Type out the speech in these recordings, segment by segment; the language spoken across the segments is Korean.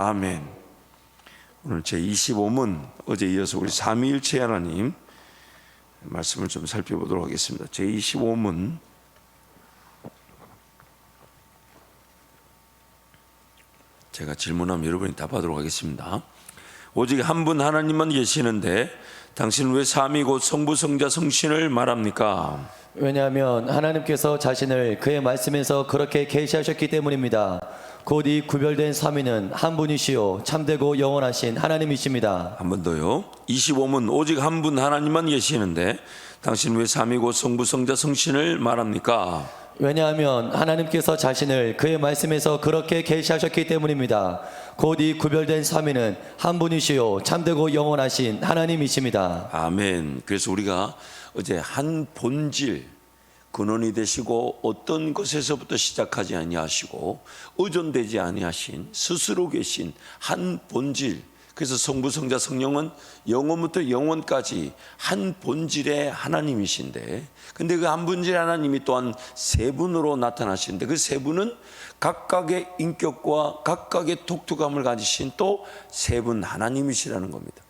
아멘. 오늘 제25문 어제 이어서 우리 삼위일체 하나님 말씀을 좀 살펴보도록 하겠습니다. 제25문 제가 질문하면 여러분이 답하도록 하겠습니다. 오직 한 분 하나님만 계시는데 당신은 왜 삼위 곧 성부 성자 성신을 말합니까? 왜냐하면 하나님께서 자신을 그의 말씀에서 그렇게 계시하셨기 때문입니다. 곧 이 구별된 삼위는 한 분이시요 참되고 영원하신 하나님이십니다. 한 번 더요. 25문 오직 한 분 하나님만 계시는데 당신은 왜 삼위 곧 성부 성자 성신을 말합니까? 왜냐하면 하나님께서 자신을 그의 말씀에서 그렇게 계시하셨기 때문입니다. 곧 이 구별된 삼위는 한 분이시요 참되고 영원하신 하나님이십니다. 아멘. 그래서 우리가 어제 한 본질 근원이 되시고 어떤 것에서부터 시작하지 아니하시고 의존되지 아니하신 스스로 계신 한 본질, 그래서 성부 성자 성령은 영원부터 영원까지 한 본질의 하나님이신데, 근데 그 한 본질의 하나님이 또한 세 분으로 나타나시는데 그 세 분은 각각의 인격과 각각의 독특함을 가지신 또 세 분 하나님이시라는 겁니다.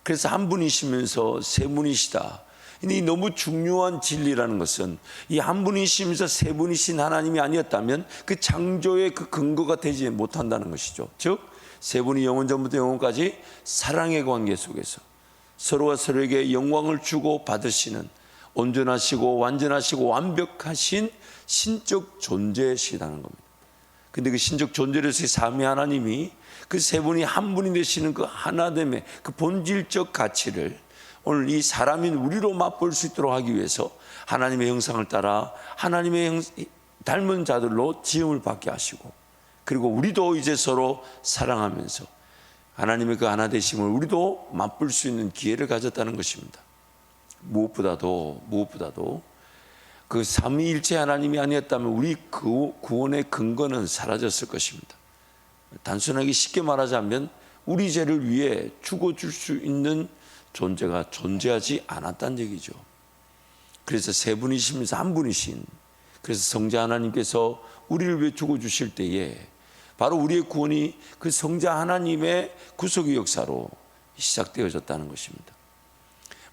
그래서 한 분이시면서 세 분이시다. 이 너무 중요한 진리라는 것은 이 한 분이시면서 세 분이신 하나님이 아니었다면 그 창조의 그 근거가 되지 못한다는 것이죠. 즉 세 분이 영원전부터 영원까지 사랑의 관계 속에서 서로가 서로에게 영광을 주고 받으시는 온전하시고 완전하시고 완벽하신 신적 존재시라는 겁니다. 근데 그 신적 존재로서의 삼위 하나님이 그 세 분이 한 분이 되시는 그 하나됨의 그 본질적 가치를 오늘 이 사람인 우리로 맛볼 수 있도록 하기 위해서 하나님의 형상을 따라 하나님의 닮은 자들로 지음을 받게 하시고, 그리고 우리도 이제 서로 사랑하면서 하나님의 그 하나 되심을 우리도 맛볼 수 있는 기회를 가졌다는 것입니다. 무엇보다도 그 삼위일체 하나님이 아니었다면 우리 구원의 근거는 사라졌을 것입니다. 단순하게 쉽게 말하자면 우리 죄를 위해 죽어줄 수 있는 존재가 존재하지 않았다는 얘기죠. 그래서 세 분이시면서 한 분이신, 그래서 성자 하나님께서 우리를 위해 죽어주실 때에 바로 우리의 구원이 그 성자 하나님의 구속의 역사로 시작되어졌다는 것입니다.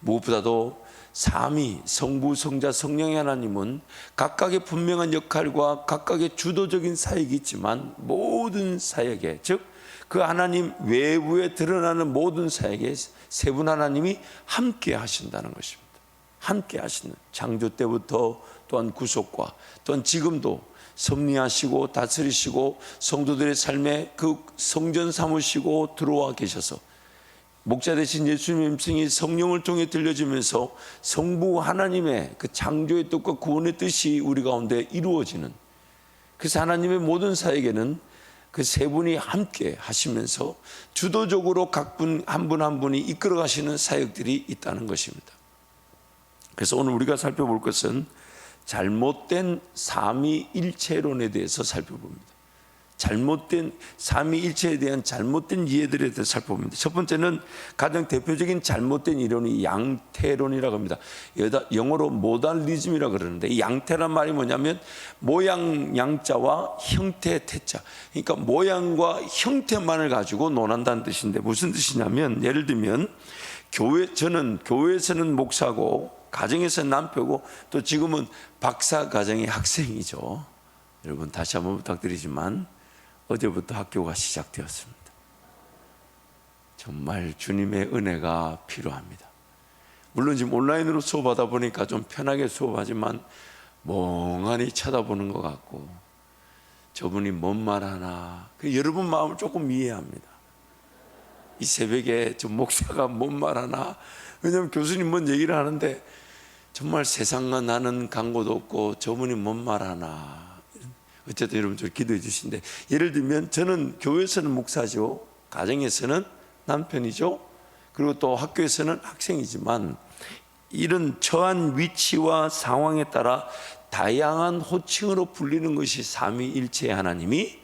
무엇보다도 삼위 성부 성자 성령의 하나님은 각각의 분명한 역할과 각각의 주도적인 사역이 있지만 모든 사역에, 즉 그 하나님 외부에 드러나는 모든 사역에 세 분 하나님이 함께 하신다는 것입니다. 함께 하시는, 창조 때부터 또한 구속과 또한 지금도 섭리하시고 다스리시고 성도들의 삶에 그 성전 삼으시고 들어와 계셔서 목자 되신 예수님의 음성이 성령을 통해 들려지면서 성부 하나님의 그 창조의 뜻과 구원의 뜻이 우리 가운데 이루어지는, 그래서 하나님의 모든 사역에는 그 세 분이 함께 하시면서 주도적으로 각 분 한 분 한 분이 이끌어 가시는 사역들이 있다는 것입니다. 그래서 오늘 우리가 살펴볼 것은 잘못된 삼위일체론에 대해서 살펴봅니다. 잘못된 삼위일체에 대한 잘못된 이해들에 대해서 살펴봅니다. 첫 번째는 가장 대표적인 잘못된 이론이 양태론이라고 합니다. 영어로 모달리즘이라고 그러는데 이 양태란 말이 뭐냐면 모양 양자와 형태 태자, 그러니까 모양과 형태만을 가지고 논한다는 뜻인데 무슨 뜻이냐면, 예를 들면 저는 교회에서는 목사고 가정에서는 남편이고 또 지금은 박사 과정의 학생이죠. 여러분 다시 한번 부탁드리지만 어제부터 학교가 시작되었습니다. 정말 주님의 은혜가 필요합니다. 물론 지금 온라인으로 수업하다 보니까 좀 편하게 수업하지만 멍하니 쳐다보는 것 같고 저분이 뭔 말하나, 여러분 마음을 조금 이해합니다. 이 새벽에 저 목사가 뭔 말하나, 왜냐하면 교수님 뭔 얘기를 하는데 정말 세상과 나는 간고도 없고 저분이 뭔 말하나. 어쨌든 여러분 좀 기도해 주신데, 예를 들면 저는 교회에서는 목사죠, 가정에서는 남편이죠, 그리고 또 학교에서는 학생이지만 이런 처한 위치와 상황에 따라 다양한 호칭으로 불리는 것이 삼위일체의 하나님이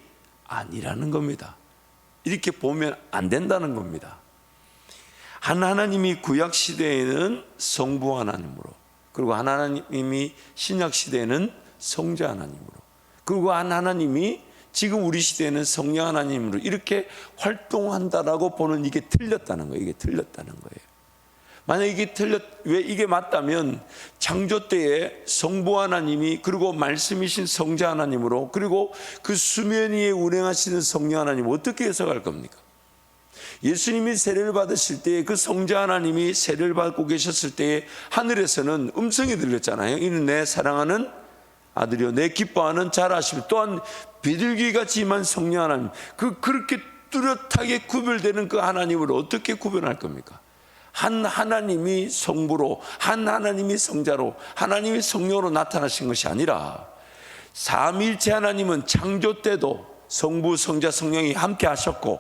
아니라는 겁니다. 이렇게 보면 안 된다는 겁니다. 한 하나님이 구약 시대에는 성부 하나님으로, 그리고 하나님이 신약 시대에는 성자 하나님으로, 그리고 한 하나님이 지금 우리 시대에는 성령 하나님으로 이렇게 활동한다라고 보는 이게 틀렸다는 거예요. 이게 틀렸다는 거예요. 만약 왜 이게 맞다면 창조 때에 성부 하나님이 그리고 말씀이신 성자 하나님으로 그리고 그 수면 위에 운행하시는 성령 하나님 어떻게 해석할 겁니까? 예수님이 세례를 받으실 때 그 성자 하나님이 세례를 받고 계셨을 때에 하늘에서는 음성이 들렸잖아요. 이는 내 사랑하는 아들이요 내 기뻐하는 자라심. 또한 비둘기같이 임한 성령 하나님, 그렇게 뚜렷하게 구별되는 그 하나님을 어떻게 구별할 겁니까? 한 하나님이 성부로, 한 하나님이 성자로, 하나님이 성령으로 나타나신 것이 아니라 삼위일체 하나님은 창조 때도 성부, 성자, 성령이 함께 하셨고,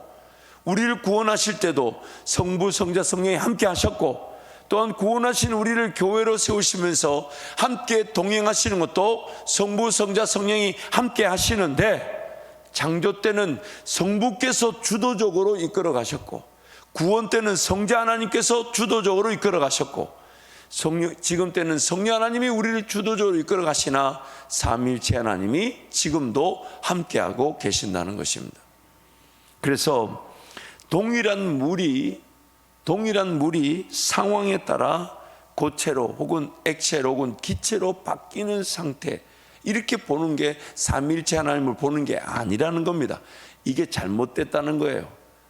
우리를 구원하실 때도 성부, 성자, 성령이 함께 하셨고, 또한 구원하신 우리를 교회로 세우시면서 함께 동행하시는 것도 성부, 성자, 성령이 함께 하시는데, 창조 때는 성부께서 주도적으로 이끌어 가셨고, 구원 때는 성자 하나님께서 주도적으로 이끌어 가셨고, 지금 때는 성령 하나님이 우리를 주도적으로 이끌어 가시나 삼위일체 하나님이 지금도 함께하고 계신다는 것입니다. 그래서 동일한 물이 상황에 따라 고체로 혹은 액체로 혹은 기체로 바뀌는 상태, 이렇게 보는 게 삼위일체 하나님을 보는 게 아니라는 겁니다. 이게 잘못됐다는 거예요.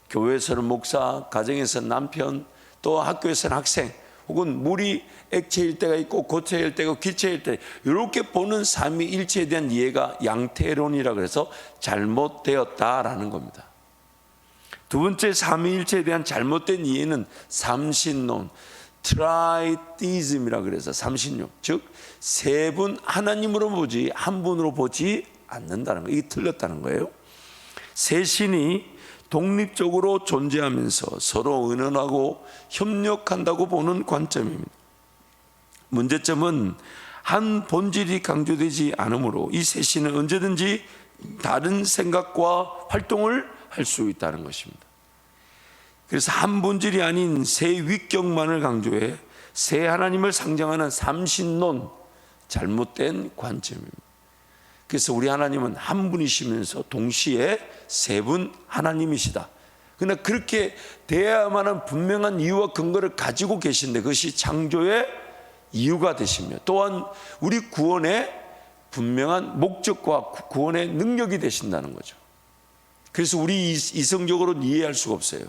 교회에서는 목사, 가정에서는 남편, 또 학교에서는 학생, 혹은 물이 액체일 때가 있고 고체일 때고 기체일 때, 이렇게 보는 삼위일체에 대한 이해가 양태론이라 그래서 잘못되었다라는 겁니다. 두 번째 삼위일체에 대한 잘못된 이해는 삼신론, 트라이티즘이라 그래서 삼신론, 즉 세 분 하나님으로 보지 한 분으로 보지 않는다는 거예요. 이게 틀렸다는 거예요. 세 신이 독립적으로 존재하면서 서로 의논하고 협력한다고 보는 관점입니다. 문제점은 한 본질이 강조되지 않으므로 이 세 신은 언제든지 다른 생각과 활동을 할 수 있다는 것입니다. 그래서 한 본질이 아닌 세 위격만을 강조해 세 하나님을 상징하는 삼신론, 잘못된 관점입니다. 그래서 우리 하나님은 한 분이시면서 동시에 세 분 하나님이시다. 그러나 그렇게 돼야만 하는 분명한 이유와 근거를 가지고 계신데 그것이 창조의 이유가 되시며 또한 우리 구원의 분명한 목적과 구원의 능력이 되신다는 거죠. 그래서 우리 이성적으로는 이해할 수가 없어요.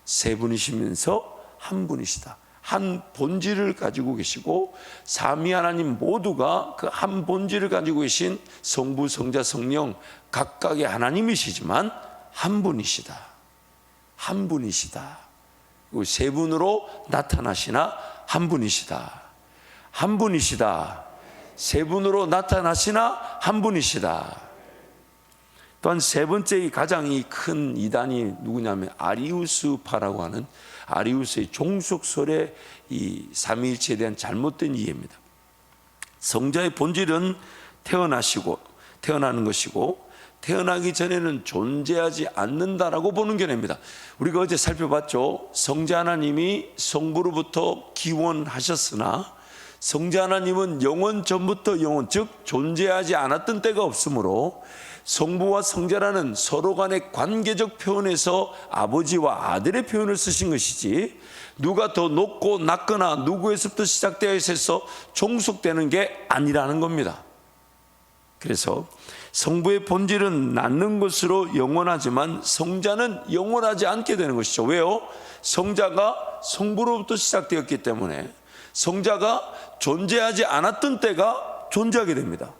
세 분이시면서 한 분이시다. 한 본질을 가지고 계시고 삼위 하나님 모두가 그 한 본질을 가지고 계신 성부, 성자, 성령 각각의 하나님이시지만 한 분이시다. 한 분이시다. 세 분으로 나타나시나 한 분이시다. 한 분이시다. 세 분으로 나타나시나 한 분이시다. 또한 세 번째 가장 큰 이단이 누구냐면 아리우스파라고 하는 아리우스의 종속설의 이 삼위일체에 대한 잘못된 이해입니다. 성자의 본질은 태어나는 것이고 태어나기 전에는 존재하지 않는다라고 보는 견해입니다. 우리가 어제 살펴봤죠. 성자 하나님이 성부로부터 기원하셨으나 성자 하나님은 영원 전부터 영원, 즉 존재하지 않았던 때가 없으므로 성부와 성자라는 서로 간의 관계적 표현에서 아버지와 아들의 표현을 쓰신 것이지 누가 더 높고 낮거나 누구에서부터 시작되어 있어서 종속되는 게 아니라는 겁니다. 그래서 성부의 본질은 낳는 것으로 영원하지만 성자는 영원하지 않게 되는 것이죠. 왜요? 성자가 성부로부터 시작되었기 때문에 성자가 존재하지 않았던 때가 존재하게 됩니다.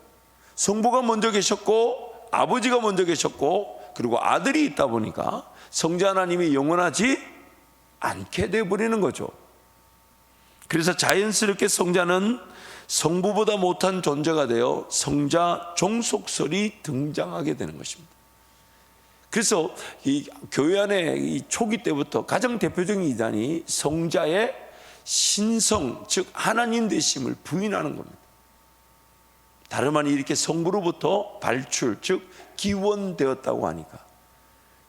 성부가 먼저 계셨고 아버지가 먼저 계셨고 그리고 아들이 있다 보니까 성자 하나님이 영원하지 않게 되어버리는 거죠. 그래서 자연스럽게 성자는 성부보다 못한 존재가 되어 성자 종속설이 등장하게 되는 것입니다. 그래서 이 교회 안에 이 초기 때부터 가장 대표적인 이단이 성자의 신성, 즉 하나님 되심을 부인하는 겁니다. 다름 아닌 이렇게 성부로부터 발출, 즉 기원되었다고 하니까.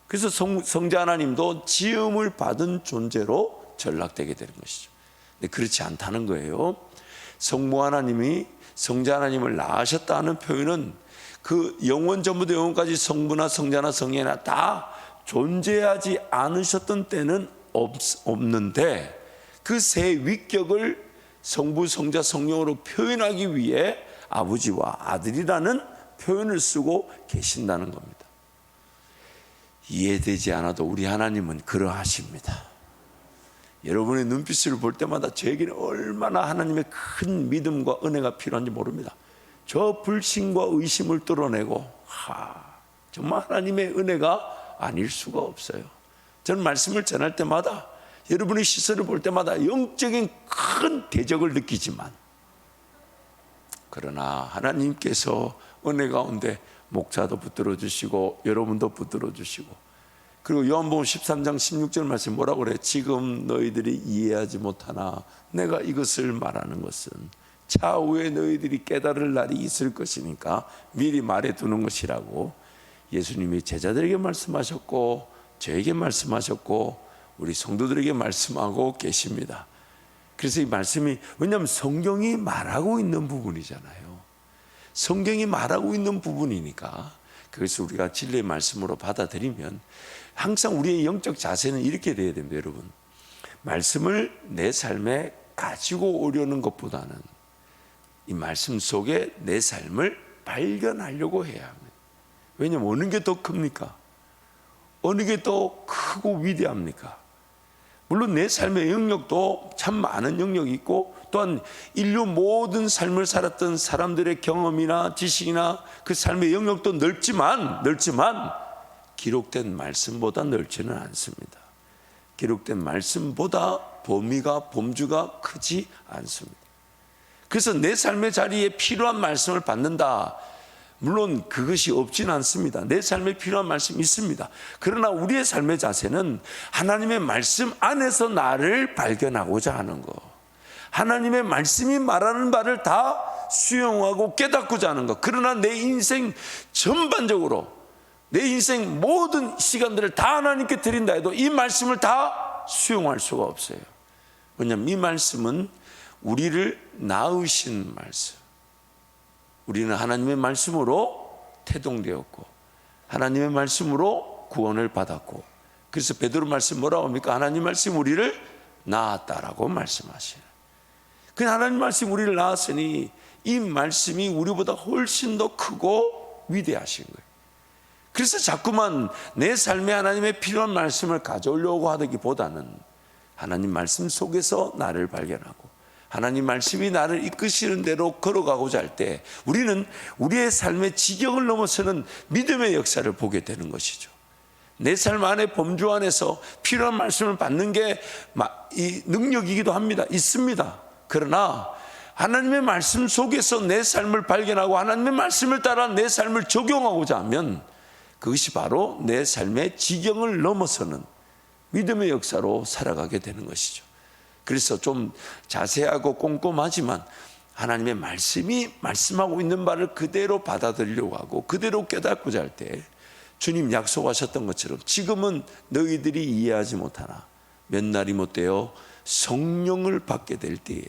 그래서 성자 하나님도 지음을 받은 존재로 전락되게 되는 것이죠. 근데 그렇지 않다는 거예요. 성부 하나님이 성자 하나님을 낳으셨다는 표현은 그 영원 전부터 영원까지 성부나 성자나 성령이나 다 존재하지 않으셨던 때는 없는데 그 세 위격을 성부, 성자, 성령으로 표현하기 위해 아버지와 아들이라는 표현을 쓰고 계신다는 겁니다. 이해되지 않아도 우리 하나님은 그러하십니다. 여러분의 눈빛을 볼 때마다 저에게는 얼마나 하나님의 큰 믿음과 은혜가 필요한지 모릅니다. 저 불신과 의심을 뚫어내고 정말 하나님의 은혜가 아닐 수가 없어요. 저는 말씀을 전할 때마다 여러분의 시선을 볼 때마다 영적인 큰 대적을 느끼지만 그러나 하나님께서 은혜 가운데 목자도 붙들어 주시고 여러분도 붙들어 주시고 그리고 요한복음 13장 16절 말씀 뭐라고 그래? 지금 너희들이 이해하지 못하나 내가 이것을 말하는 것은 차후에 너희들이 깨달을 날이 있을 것이니까 미리 말해 두는 것이라고 예수님이 제자들에게 말씀하셨고 저에게 말씀하셨고 우리 성도들에게 말씀하고 계십니다. 그래서 이 말씀이 왜냐하면 성경이 말하고 있는 부분이잖아요. 성경이 말하고 있는 부분이니까 그것을 우리가 진리의 말씀으로 받아들이면 항상 우리의 영적 자세는 이렇게 돼야 됩니다. 여러분, 말씀을 내 삶에 가지고 오려는 것보다는 이 말씀 속에 내 삶을 발견하려고 해야 합니다. 왜냐하면 어느 게 더 큽니까? 어느 게 더 크고 위대합니까? 물론 내 삶의 영역도 참 많은 영역이 있고 또한 인류 모든 삶을 살았던 사람들의 경험이나 지식이나 그 삶의 영역도 넓지만 기록된 말씀보다 넓지는 않습니다. 기록된 말씀보다 범주가 크지 않습니다. 그래서 내 삶의 자리에 필요한 말씀을 받는다. 물론 그것이 없지는 않습니다. 내 삶에 필요한 말씀이 있습니다. 그러나 우리의 삶의 자세는 하나님의 말씀 안에서 나를 발견하고자 하는 것, 하나님의 말씀이 말하는 바를 다 수용하고 깨닫고자 하는 것. 그러나 내 인생 전반적으로 내 인생 모든 시간들을 다 하나님께 드린다 해도 이 말씀을 다 수용할 수가 없어요. 왜냐하면 이 말씀은 우리를 낳으신 말씀, 우리는 하나님의 말씀으로 태동되었고 하나님의 말씀으로 구원을 받았고 그래서 베드로 말씀 뭐라고 합니까? 하나님 말씀 우리를 낳았다라고 말씀하시는. 그 하나님 말씀 우리를 낳았으니 이 말씀이 우리보다 훨씬 더 크고 위대하신 거예요. 그래서 자꾸만 내 삶에 하나님의 필요한 말씀을 가져오려고 하기보다는 하나님 말씀 속에서 나를 발견하고 하나님 말씀이 나를 이끄시는 대로 걸어가고자 할 때 우리는 우리의 삶의 지경을 넘어서는 믿음의 역사를 보게 되는 것이죠. 내 삶 안에 범주 안에서 필요한 말씀을 받는 게 이 능력이기도 합니다. 있습니다. 그러나 하나님의 말씀 속에서 내 삶을 발견하고 하나님의 말씀을 따라 내 삶을 적용하고자 하면 그것이 바로 내 삶의 지경을 넘어서는 믿음의 역사로 살아가게 되는 것이죠. 그래서 좀 자세하고 꼼꼼하지만 하나님의 말씀이 말씀하고 있는 바를 그대로 받아들이려고 하고 그대로 깨닫고자 할 때 주님 약속하셨던 것처럼 지금은 너희들이 이해하지 못하나 몇 날이 못되어 성령을 받게 될 때에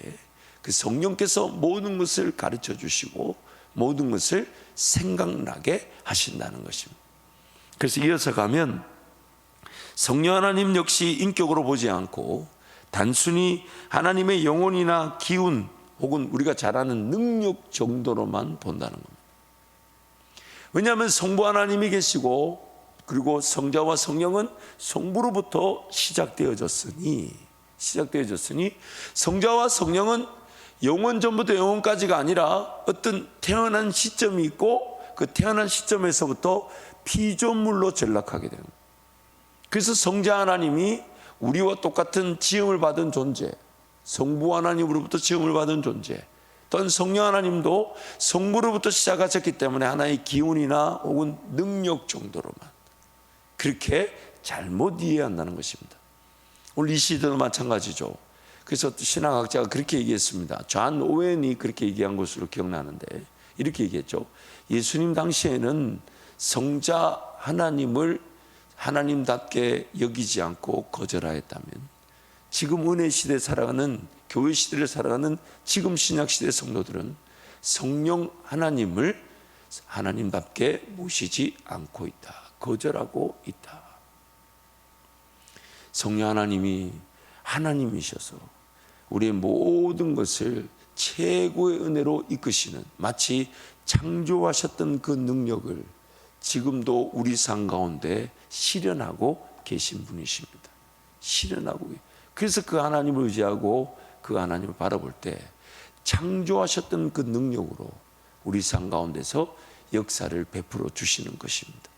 그 성령께서 모든 것을 가르쳐 주시고 모든 것을 생각나게 하신다는 것입니다. 그래서 이어서 가면 성령 하나님 역시 인격으로 보지 않고 단순히 하나님의 영혼이나 기운 혹은 우리가 잘 아는 능력 정도로만 본다는 겁니다. 왜냐하면 성부 하나님이 계시고 그리고 성자와 성령은 성부로부터 시작되어졌으니 성자와 성령은 영원 전부터 영원까지가 아니라 어떤 태어난 시점이 있고 그 태어난 시점에서부터 피조물로 전락하게 됩니다. 그래서 성자 하나님이 우리와 똑같은 지음을 받은 존재, 성부 하나님으로부터 지음을 받은 존재, 또한 성령 하나님도 성부로부터 시작하셨기 때문에 하나의 기운이나 혹은 능력 정도로만 그렇게 잘못 이해한다는 것입니다. 오늘 이 시대도 마찬가지죠. 그래서 신학학자가 그렇게 얘기했습니다. 존 오웬이 그렇게 얘기한 것으로 기억나는데 이렇게 얘기했죠. 예수님 당시에는 성자 하나님을 하나님답게 여기지 않고 거절하였다면 지금 은혜 시대에 살아가는 교회 시대를 살아가는 지금 신약 시대 성도들은 성령 하나님을 하나님답게 모시지 않고 있다. 거절하고 있다. 성령 하나님이 하나님이셔서 우리의 모든 것을 최고의 은혜로 이끄시는, 마치 창조하셨던 그 능력을 지금도 우리 삶 가운데 실현하고 계신 분이십니다. 실현하고. 그래서 그 하나님을 의지하고 그 하나님을 바라볼 때 창조하셨던 그 능력으로 우리 삶 가운데서 역사를 베풀어 주시는 것입니다.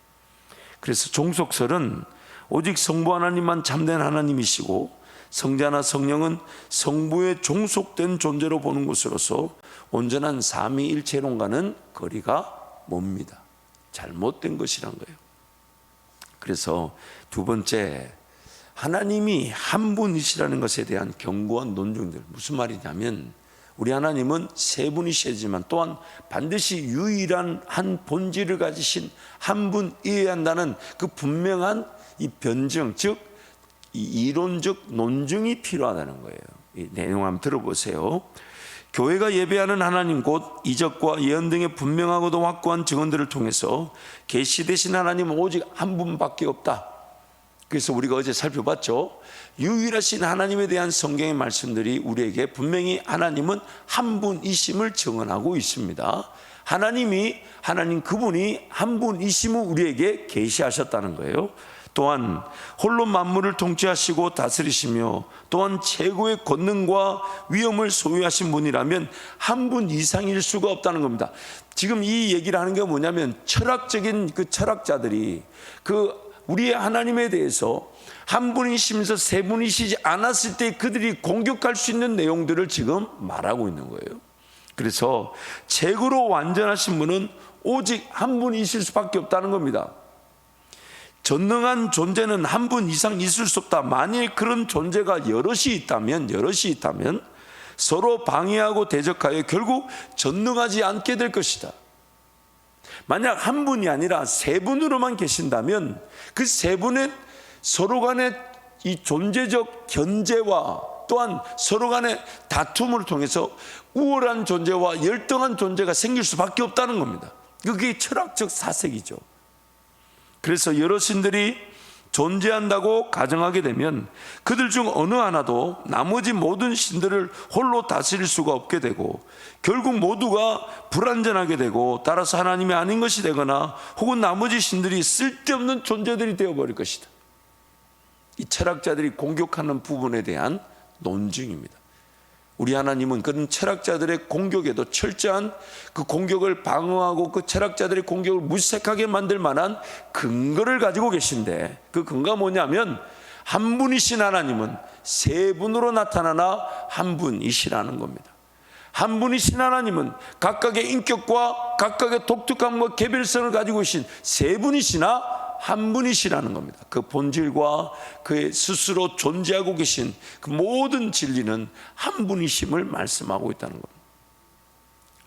그래서 종속설은 오직 성부 하나님만 참된 하나님이시고 성자나 성령은 성부에 종속된 존재로 보는 것으로서 온전한 삼위일체론과는 거리가 멉니다. 잘못된 것이란 거예요. 그래서 두 번째, 하나님이 한 분이시라는 것에 대한 견고한 논증들. 무슨 말이냐면 우리 하나님은 세 분이시지만 또한 반드시 유일한 한 본질을 가지신 한 분이어야 한다는 그 분명한 이 변증, 즉 이 이론적 논증이 필요하다는 거예요. 이 내용 한번 들어보세요. 교회가 예배하는 하나님 곧 이적과 예언 등의 분명하고도 확고한 증언들을 통해서 계시되신 하나님은 오직 한 분밖에 없다. 그래서 우리가 어제 살펴봤죠. 유일하신 하나님에 대한 성경의 말씀들이 우리에게 분명히 하나님은 한 분이심을 증언하고 있습니다. 하나님 그분이 한 분이심을 우리에게 계시하셨다는 거예요. 또한 홀로 만물을 통치하시고 다스리시며 또한 최고의 권능과 위엄을 소유하신 분이라면 한 분 이상일 수가 없다는 겁니다. 지금 이 얘기를 하는 게 뭐냐면 철학적인 그 철학자들이 우리의 하나님에 대해서 한 분이시면서 세 분이시지 않았을 때 그들이 공격할 수 있는 내용들을 지금 말하고 있는 거예요. 그래서 최고로 완전하신 분은 오직 한 분이실 수밖에 없다는 겁니다. 전능한 존재는 한 분 이상 있을 수 없다. 만일 그런 존재가 여럿이 있다면 서로 방해하고 대적하여 결국 전능하지 않게 될 것이다. 만약 한 분이 아니라 세 분으로만 계신다면 그 세 분의 서로 간의 이 존재적 견제와 또한 서로 간의 다툼을 통해서 우월한 존재와 열등한 존재가 생길 수밖에 없다는 겁니다. 그게 철학적 사색이죠. 그래서 여러 신들이 존재한다고 가정하게 되면 그들 중 어느 하나도 나머지 모든 신들을 홀로 다스릴 수가 없게 되고 결국 모두가 불완전하게 되고 따라서 하나님이 아닌 것이 되거나 혹은 나머지 신들이 쓸데없는 존재들이 되어버릴 것이다. 이 철학자들이 공격하는 부분에 대한 논증입니다. 우리 하나님은 그런 철학자들의 공격에도 철저한 그 공격을 방어하고 그 철학자들의 공격을 무색하게 만들 만한 근거를 가지고 계신데 그 근거가 뭐냐면 한 분이신 하나님은 세 분으로 나타나나 한 분이시라는 겁니다. 한 분이신 하나님은 각각의 인격과 각각의 독특함과 개별성을 가지고 계신 세 분이시나 한 분이시라는 겁니다. 그 본질과 그의 스스로 존재하고 계신 그 모든 진리는 한 분이심을 말씀하고 있다는 겁니다.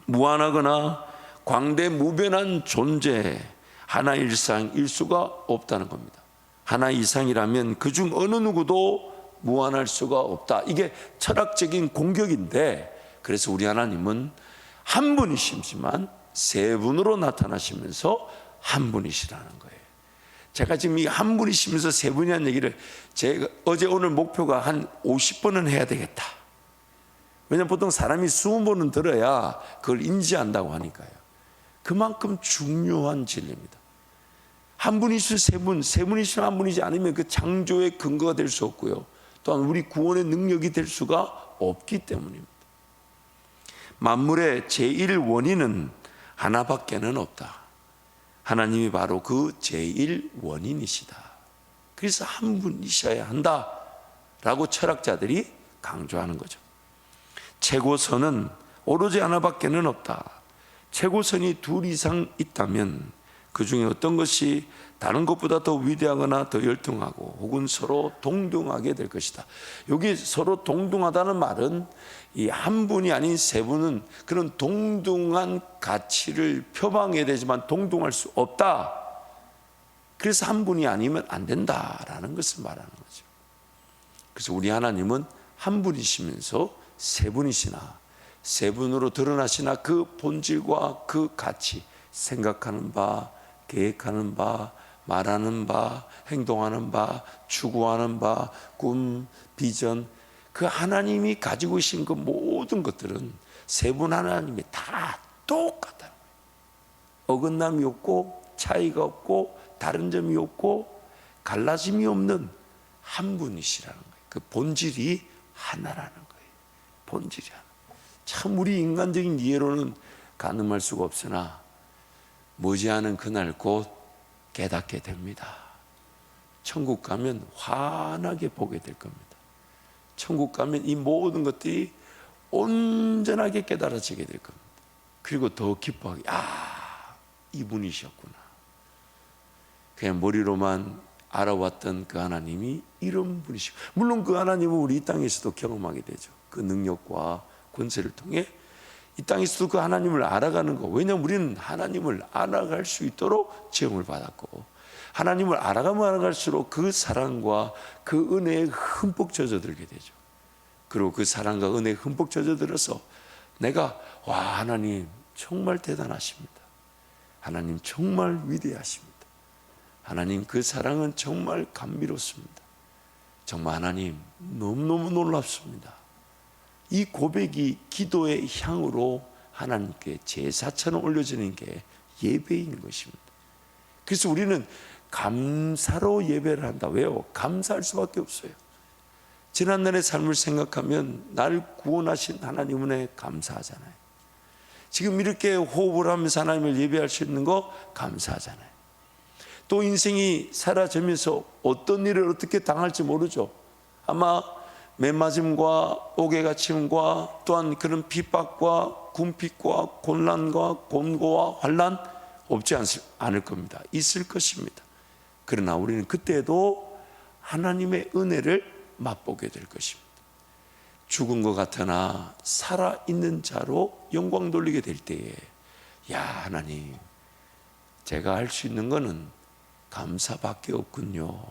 무한하거나 광대무변한 존재 하나 이상일 수가 없다는 겁니다. 하나 이상이라면 그중 어느 누구도 무한할 수가 없다. 이게 철학적인 공격인데 그래서 우리 하나님은 한 분이시지만 세 분으로 나타나시면서 한 분이시라는 거예요. 제가 지금 이 한 분이시면서 세 분이라는 얘기를 제가 어제 오늘 목표가 한 50번은 해야 되겠다. 왜냐하면 보통 사람이 20번은 들어야 그걸 인지한다고 하니까요. 그만큼 중요한 진리입니다. 한 분이시면 세 분이시면 한 분이지 않으면 그 창조의 근거가 될 수 없고요. 또한 우리 구원의 능력이 될 수가 없기 때문입니다. 만물의 제1원인은 하나밖에는 없다. 하나님이 바로 그 제1원인이시다. 그래서 한 분이셔야 한다라고 철학자들이 강조하는 거죠. 최고선은 오로지 하나밖에는 없다. 최고선이 둘 이상 있다면 그 중에 어떤 것이 다른 것보다 더 위대하거나 더 열등하고 혹은 서로 동등하게 될 것이다. 여기 서로 동등하다는 말은 이 한 분이 아닌 세 분은 그런 동등한 가치를 표방해야 되지만 동등할 수 없다. 그래서 한 분이 아니면 안 된다라는 것을 말하는 거죠. 그래서 우리 하나님은 한 분이시면서 세 분이시나 세 분으로 드러나시나 그 본질과 그 가치 생각하는 바, 계획하는 바, 말하는 바, 행동하는 바, 추구하는 바, 꿈, 비전, 그 하나님이 가지고 계신 그 모든 것들은 세 분 하나님이 다 똑같다는 거예요. 어긋남이 없고 차이가 없고 다른 점이 없고 갈라짐이 없는 한 분이시라는 거예요. 그 본질이 하나라는 거예요. 본질이 하나. 참 우리 인간적인 이해로는 가늠할 수가 없으나 머지않은 그날 곧 깨닫게 됩니다. 천국 가면 환하게 보게 될 겁니다. 천국 가면 이 모든 것들이 온전하게 깨달아지게 될 겁니다. 그리고 더 기뻐하게, 이분이셨구나. 그냥 머리로만 알아왔던 그 하나님이 이런 분이시고, 물론 그 하나님은 우리 이 땅에서도 경험하게 되죠. 그 능력과 권세를 통해 이 땅에서도 그 하나님을 알아가는 거. 왜냐하면 우리는 하나님을 알아갈 수 있도록 지음을 받았고, 하나님을 알아가면 알아갈수록 그 사랑과 그 은혜에 흠뻑 젖어들게 되죠. 그리고 그 사랑과 은혜에 흠뻑 젖어들어서 내가 하나님 정말 대단하십니다. 하나님 정말 위대하십니다. 하나님 그 사랑은 정말 감미롭습니다. 정말 하나님 너무너무 놀랍습니다. 이 고백이 기도의 향으로 하나님께 제사처럼 올려지는 게 예배인 것입니다. 그래서 우리는 감사로 예배를 한다. 왜요? 감사할 수밖에 없어요. 지난날의 삶을 생각하면 날 구원하신 하나님 은혜에 감사하잖아요. 지금 이렇게 호흡을 하면서 하나님을 예배할 수 있는 거 감사하잖아요. 또 인생이 사라지면서 어떤 일을 어떻게 당할지 모르죠. 아마 매맞음과 옥외갇힘과 또한 그런 핍박과 궁핍과 곤란과 곤고와 환난 없지 않을 겁니다. 있을 것입니다. 그러나 우리는 그때도 하나님의 은혜를 맛보게 될 것입니다. 죽은 것 같으나 살아있는 자로 영광 돌리게 될 때에 하나님 제가 할 수 있는 것은 감사밖에 없군요.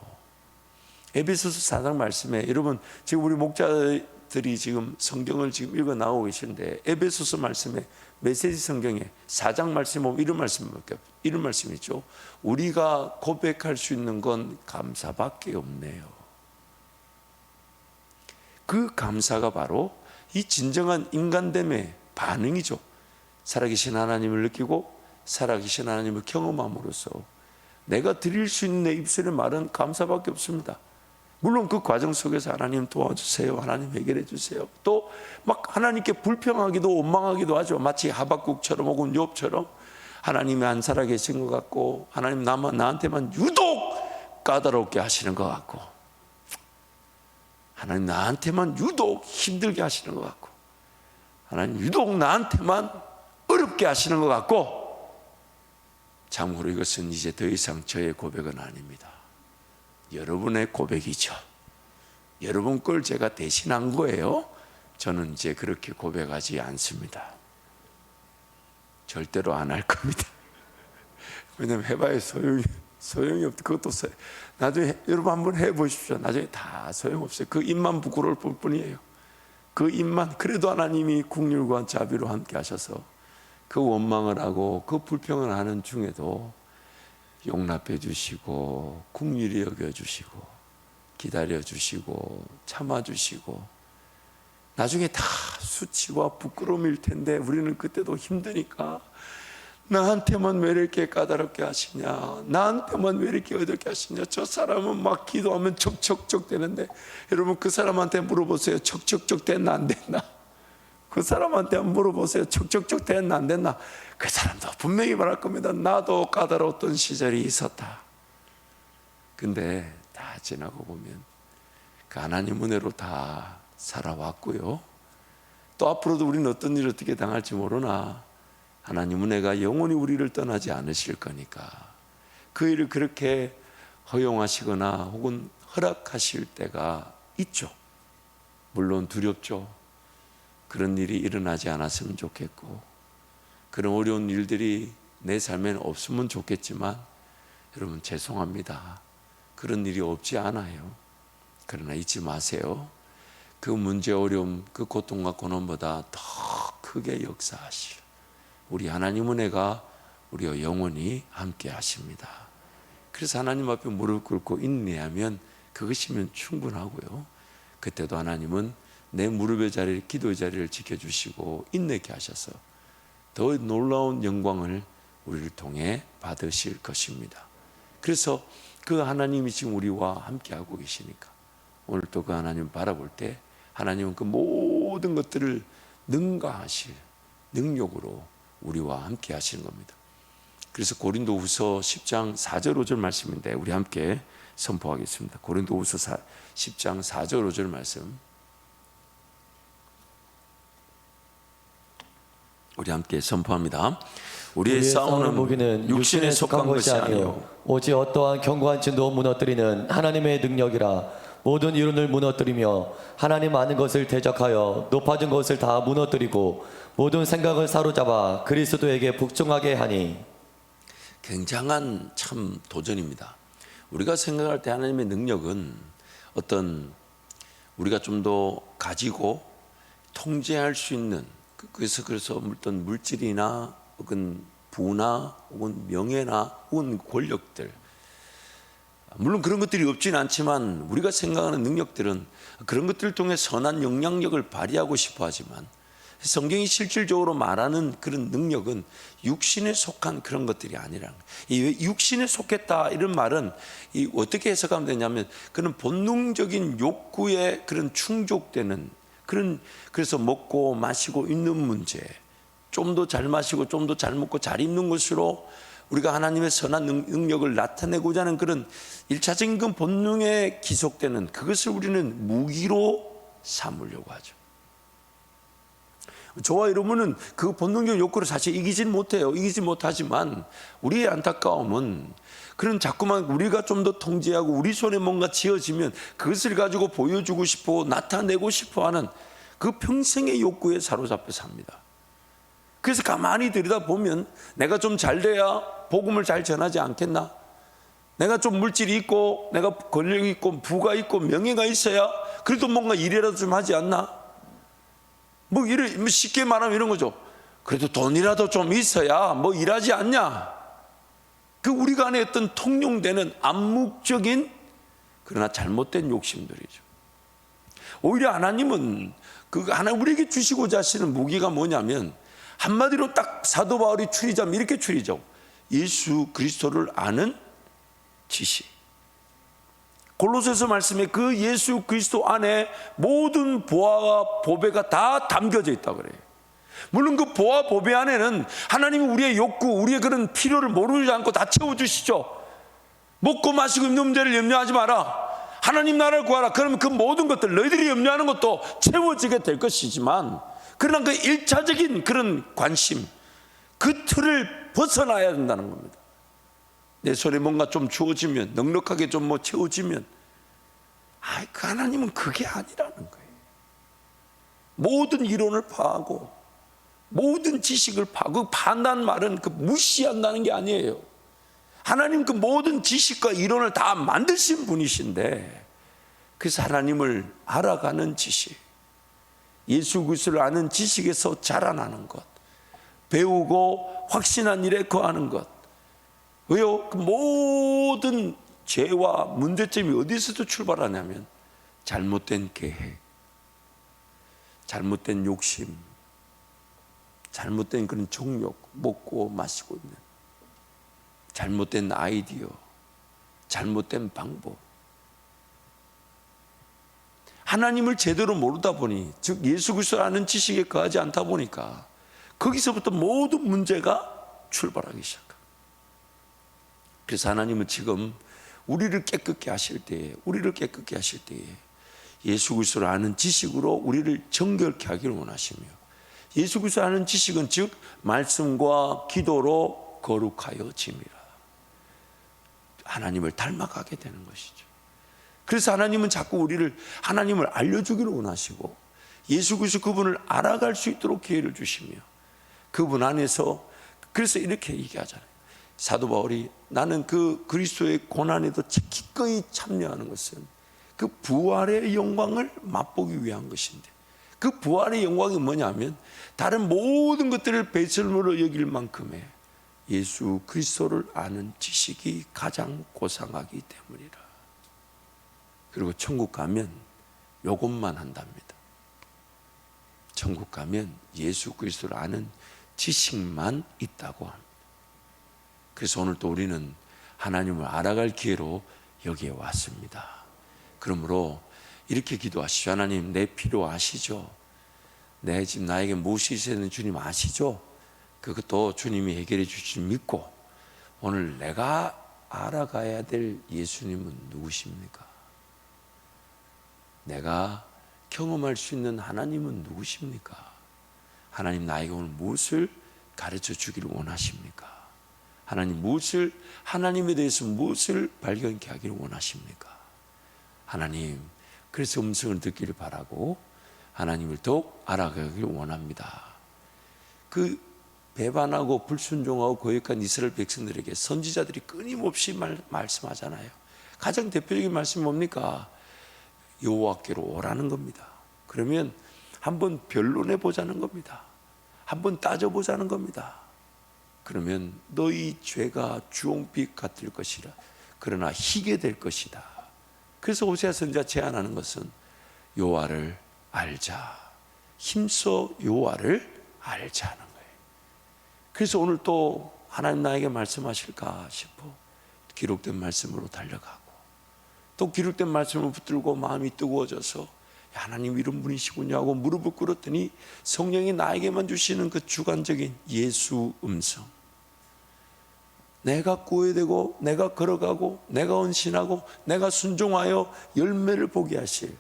에베소서 4장 말씀에 여러분 지금 우리 목자들이 지금 성경을 지금 읽어 나오고 계시는데 에베소서 말씀에 메시지 성경에 4장 말씀 보면 이런 말씀이 있죠. 우리가 고백할 수 있는 건 감사밖에 없네요. 그 감사가 바로 이 진정한 인간됨의 반응이죠. 살아계신 하나님을 느끼고 살아계신 하나님을 경험함으로써 내가 드릴 수 있는 내 입술의 말은 감사밖에 없습니다. 물론 그 과정 속에서 하나님 도와주세요, 하나님 해결해 주세요, 또 막 하나님께 불평하기도 원망하기도 하죠. 마치 하박국처럼 혹은 욥처럼 하나님이 안 살아계신 것 같고 하나님 나한테만 유독 까다롭게 하시는 것 같고 하나님 나한테만 유독 힘들게 하시는 것 같고 하나님 유독 나한테만 어렵게 하시는 것 같고 참고로 이것은 이제 더 이상 저의 고백은 아닙니다. 여러분의 고백이죠. 여러분 걸 제가 대신한 거예요. 저는 이제 그렇게 고백하지 않습니다. 절대로 안 할 겁니다. 왜냐하면 해봐야 소용이 없다. 그것도 나중에 여러분 한번 해보십시오. 나중에 다 소용없어요. 그 입만 부끄러울 뿐이에요. 그 입만. 그래도 하나님이 긍휼과 자비로 함께 하셔서 그 원망을 하고 그 불평을 하는 중에도 용납해 주시고 긍휼히 여겨 주시고 기다려 주시고 참아 주시고 나중에 다 수치와 부끄러움일 텐데 우리는 그때도 힘드니까 나한테만 왜 이렇게 까다롭게 하시냐, 나한테만 왜 이렇게 어렵게 하시냐, 저 사람은 막 기도하면 척척척 되는데 여러분 그 사람한테 물어보세요. 척척척 됐나 안 됐나? 그 사람한테 물어보세요. 척척척 됐나 안 됐나? 그 사람도 분명히 말할 겁니다. 나도 까다로웠던 시절이 있었다. 근데 다 지나고 보면 그 하나님 은혜로 다 살아왔고요. 또 앞으로도 우리는 어떤 일을 어떻게 당할지 모르나 하나님 은혜가 영원히 우리를 떠나지 않으실 거니까 그 일을 그렇게 허용하시거나 혹은 허락하실 때가 있죠. 물론 두렵죠. 그런 일이 일어나지 않았으면 좋겠고 그런 어려운 일들이 내 삶에는 없으면 좋겠지만 여러분 죄송합니다. 그런 일이 없지 않아요. 그러나 잊지 마세요. 그 문제, 어려움, 그 고통과 고난보다 더 크게 역사하실 우리 하나님 은혜가 우리와 영원히 함께 하십니다. 그래서 하나님 앞에 무릎 꿇고 인내하면 그것이면 충분하고요. 그때도 하나님은 내 무릎의 자리를, 기도의 자리를 지켜주시고 인내케 하셔서 더 놀라운 영광을 우리를 통해 받으실 것입니다. 그래서 그 하나님이 지금 우리와 함께하고 계시니까 오늘 또 그 하나님 바라볼 때 하나님은 그 모든 것들을 능가하실 능력으로 우리와 함께 하시는 겁니다. 그래서 고린도후서 10장 4절 5절 말씀인데 우리 함께 선포하겠습니다. 고린도후서 10장 4절 5절 말씀 우리 함께 선포합니다. 우리의 싸우는 무기는 육신에 속한 것이 아니요 오직 어떠한 견고한 진도 무너뜨리는 하나님의 능력이라. 모든 이론을 무너뜨리며 하나님 아는 것을 대적하여 높아진 것을 다 무너뜨리고 모든 생각을 사로잡아 그리스도에게 복종하게 하니. 굉장한 참 도전입니다. 우리가 생각할 때 하나님의 능력은 어떤 우리가 좀 더 가지고 통제할 수 있는 그래서 어떤 물질이나 혹은 부나 혹은 명예나 혹은 권력들, 물론 그런 것들이 없지는 않지만 우리가 생각하는 능력들은 그런 것들을 통해 선한 영향력을 발휘하고 싶어 하지만 성경이 실질적으로 말하는 그런 능력은 육신에 속한 그런 것들이 아니라, 이 육신에 속했다 이런 말은 어떻게 해석하면 되냐면 그런 본능적인 욕구에 그런 충족되는 그런, 그래서 먹고 마시고 입는 문제, 좀 더 잘 마시고 좀 더 잘 먹고 잘 입는 것으로 우리가 하나님의 선한 능력을 나타내고자 하는 그런 일차적인 그 본능에 기속되는 그것을 우리는 무기로 삼으려고 하죠. 저와 여러분은 그 본능적 욕구를 사실 이기진 못해요. 이기지 못하지만 우리의 안타까움은 그런 자꾸만 우리가 좀 더 통제하고 우리 손에 뭔가 쥐어지면 그것을 가지고 보여주고 싶어 나타내고 싶어 하는 그 평생의 욕구에 사로잡혀 삽니다. 그래서 가만히 들여다보면 내가 좀 잘 돼야 복음을 잘 전하지 않겠나? 내가 좀 물질이 있고 내가 권력이 있고 부가 있고 명예가 있어야 그래도 뭔가 일이라도 좀 하지 않나? 뭐 쉽게 말하면 이런 거죠. 그래도 돈이라도 좀 있어야 뭐 일하지 않냐? 그 우리가 안에 어떤 통용되는 암묵적인 그러나 잘못된 욕심들이죠. 오히려 하나님은 하나님 우리에게 주시고자 하시는 무기가 뭐냐면 한마디로 딱 사도 바울이 추리자면 이렇게 추리죠. 예수 그리스도를 아는 지식. 골로새서 말씀에 그 예수 그리스도 안에 모든 보화와 보배가 다 담겨져 있다고 그래요. 물론 그 보화 보배 안에는 하나님은 우리의 욕구, 우리의 그런 필요를 모르지 않고 다 채워주시죠. 먹고 마시고 입는 문제를 염려하지 마라. 하나님 나라를 구하라. 그러면 그 모든 것들 너희들이 염려하는 것도 채워지게 될 것이지만 그러나 그 일차적인 그런 관심, 그 틀을 벗어나야 된다는 겁니다. 내 손에 뭔가 좀 주어지면, 넉넉하게 좀 뭐 채워지면, 그 하나님은 그게 아니라는 거예요. 모든 이론을 파하고, 모든 지식을 파하고, 파한다는 말은 그 무시한다는 게 아니에요. 하나님 그 모든 지식과 이론을 다 만드신 분이신데, 그래서 하나님을 알아가는 지식, 예수 그리스도를 아는 지식에서 자라나는 것, 배우고 확신한 일에 거하는 것. 왜요? 그 모든 죄와 문제점이 어디서도 출발하냐면 잘못된 계획, 잘못된 욕심, 잘못된 그런 정욕, 먹고 마시고 있는 잘못된 아이디어, 잘못된 방법. 하나님을 제대로 모르다 보니, 즉 예수 그리스도를 아는 지식에 거하지 않다 보니까 거기서부터 모든 문제가 출발하기 시작합니다. 그래서 하나님은 지금 우리를 깨끗게 하실 때에 예수 그리스도를 아는 지식으로 우리를 정결케 하기를 원하시며, 예수 그리스도를 아는 지식은 즉 말씀과 기도로 거룩하여 짐이라. 하나님을 닮아가게 되는 것이죠. 그래서 하나님은 자꾸 우리를 하나님을 알려주기를 원하시고 예수 그리스도 그분을 알아갈 수 있도록 기회를 주시며 그분 안에서, 그래서 이렇게 얘기하잖아요. 사도 바울이 나는 그 그리스도의 고난에도 기꺼이 참여하는 것은 그 부활의 영광을 맛보기 위한 것인데, 그 부활의 영광이 뭐냐면 다른 모든 것들을 배설물로 여길 만큼의 예수 그리스도를 아는 지식이 가장 고상하기 때문이라. 그리고 천국 가면 요것만 한답니다. 천국 가면 예수 그리스도를 아는 지식만 있다고 합니다. 그래서 오늘 또 우리는 하나님을 알아갈 기회로 여기에 왔습니다. 그러므로 이렇게 기도하시죠. 하나님, 내 필요 아시죠? 내 지금 나에게 무엇이 있어야 되는 주님 아시죠? 그것도 주님이 해결해 주실 믿고, 오늘 내가 알아가야 될 예수님은 누구십니까? 내가 경험할 수 있는 하나님은 누구십니까? 하나님, 나에게 오늘 무엇을 가르쳐 주기를 원하십니까? 하나님, 하나님에 대해서 무엇을 발견케 하기를 원하십니까? 하나님, 그래서 음성을 듣기를 바라고 하나님을 더욱 알아가기를 원합니다. 그 배반하고 불순종하고 거역한 이스라엘 백성들에게 선지자들이 끊임없이 말씀하잖아요. 가장 대표적인 말씀이 뭡니까? 여호와께로 오라는 겁니다. 그러면 한번 변론해 보자는 겁니다. 한번 따져보자는 겁니다. 그러면 너희 죄가 주홍빛 같을 것이라. 그러나 희게 될 것이다. 그래서 호세아 선지자가 제안하는 것은 여호와를 알자. 힘써 여호와를 알자는 거예요. 그래서 오늘 또 하나님 나에게 말씀하실까 싶어 기록된 말씀으로 달려가고, 또 기록된 말씀을 붙들고 마음이 뜨거워져서 하나님 이런 분이시군요 하고 무릎을 꿇었더니 성령이 나에게만 주시는 그 주관적인 예수 음성, 내가 구해되고 내가 걸어가고 내가 헌신하고 내가 순종하여 열매를 보게 하실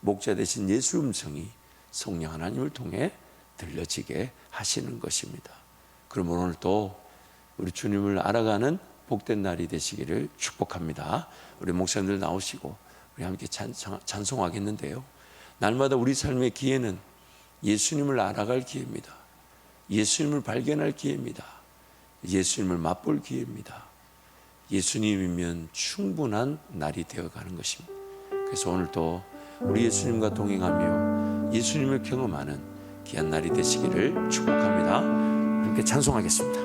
목자 되신 예수 음성이 성령 하나님을 통해 들려지게 하시는 것입니다. 그러면 오늘 또 우리 주님을 알아가는 복된 날이 되시기를 축복합니다. 우리 목사님들 나오시고 우리 함께 찬송하겠는데요, 날마다 우리 삶의 기회는 예수님을 알아갈 기회입니다. 예수님을 발견할 기회입니다. 예수님을 맛볼 기회입니다. 예수님이면 충분한 날이 되어가는 것입니다. 그래서 오늘도 우리 예수님과 동행하며 예수님을 경험하는 귀한 날이 되시기를 축복합니다. 함께 찬송하겠습니다.